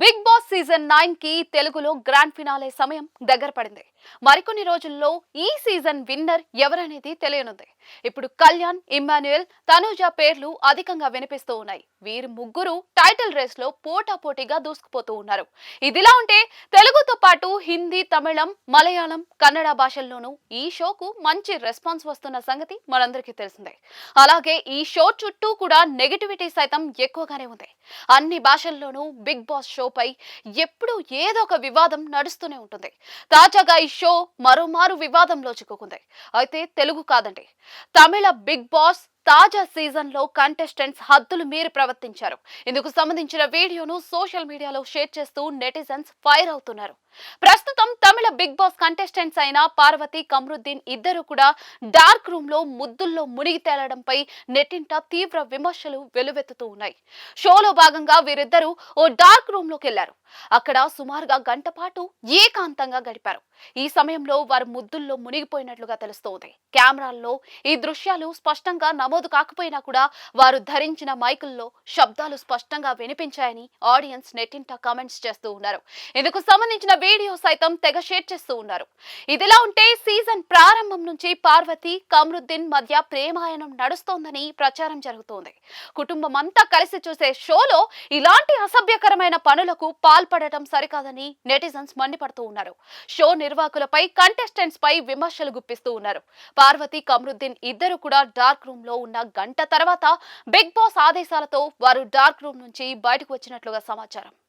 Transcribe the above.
Big boss season 9 కి తెలుగులో grand finale సమయం దగ్గర పడింది. మరికొన్ని రోజుల్లో ఈ సీజన్ విన్నర్ ఎవరనేది తెలియనుంది. ఇప్పుడు కళ్యాణ్, ఇమ్మాన్యుయల్, తనూజ పేర్లు అధికంగా వినిపిస్తూ ఉన్నాయి. వీరు ముగ్గురు టైటిల్ రేస్ లో పోటాపోటీగా దూసుకుపోతూ ఉన్నారు. ఇదిలా ఉంటే తెలుగుతో పాటు హిందీ, తమిళం, మలయాళం, కన్నడ భాషల్లోనూ ఈ షోకు మంచి రెస్పాన్స్ వస్తున్న సంగతి మనందరికీ తెలిసిందే. అలాగే ఈ షో చుట్టూ కూడా నెగటివిటీ సైతం ఎక్కువగానే ఉంది. అన్ని భాషల్లోనూ బిగ్ బాస్ షోపై ఎప్పుడూ ఏదో ఒక వివాదం నడుస్తూనే ఉంటుంది. తాజాగా ఈ షో మరోమారు వివాదంలో చిక్కుకుంది. అయితే తెలుగు కాదండి, తమిళ బిగ్ బాస్ తాజా సీజన్ లో కంటెస్టెంట్స్ హద్దులు మీరి ప్రవర్తించారు. ఇందుకు సంబంధించిన వీడియోను సోషల్ మీడియాలో షేర్ చేస్తూ నెటిజన్స్ ఫైర్ అవుతున్నారు. ప్రస్తుతం తమిళ బిగ్ బాస్ కంటెస్టెంట్స్ అయిన పార్వతి, కమరుద్దీన్ ఇద్దరు కూడా డార్క్ రూమ్ లో ముద్దుల్లో మునిగి తేలడంపై నెట్టింట తీవ్ర విమర్శలు వెలువెత్తుతూ ఉన్నాయి. షోలో భాగంగా వీరిద్దరూ ఓ డార్క్ రూమ్ లోకి వెళ్లారు. అక్కడ సుమారుగా గంట పాటు ఏకాంతంగా గడిపారు. ఈ సమయంలో వారు ముద్దుల్లో మునిగిపోయినట్లుగా తెలుస్తోంది. కెమెరాల్లో ఈ దృశ్యాలు స్పష్టంగా నమోదు కాకపోయినా కూడా వారు ధరించిన మైకుల్లో శబ్దాలు స్పష్టంగా వినిపించాయని ఆడియన్స్ నెట్టింట కామెంట్స్ చేస్తూ ఉన్నారు. ఇందుకు సంబంధించిన వీడియో సైతం తెగ షేర్ చేస్తూ ఉన్నారు. ఇదిలా ఉంటే సీజన్ ప్రారంభం నుంచి పార్వతి, కమరుద్దీన్ మధ్య ప్రేమాయణం నడుస్తోందని ప్రచారం జరుగుతోంది. కుటుంబం అంతా కలిసి చూసే షోలో ఇలాంటి అసభ్యకరమైన పనులకు పాల్పడటం సరికాదని నెటిజన్స్ మండిపడుతూ ఉన్నారు. షో నిర్వాహకులపై, కంటెస్టెంట్స్ పై విమర్శలు గుప్పిస్తూ ఉన్నారు. పార్వతి, కమరుద్దీన్ ఇద్దరు కూడా డార్క్ రూమ్ లో ఉన్న గంట తర్వాత బిగ్ బాస్ ఆదేశాలతో వారు డార్క్ రూమ్ నుంచి బయటకు వచ్చినట్లుగా సమాచారం.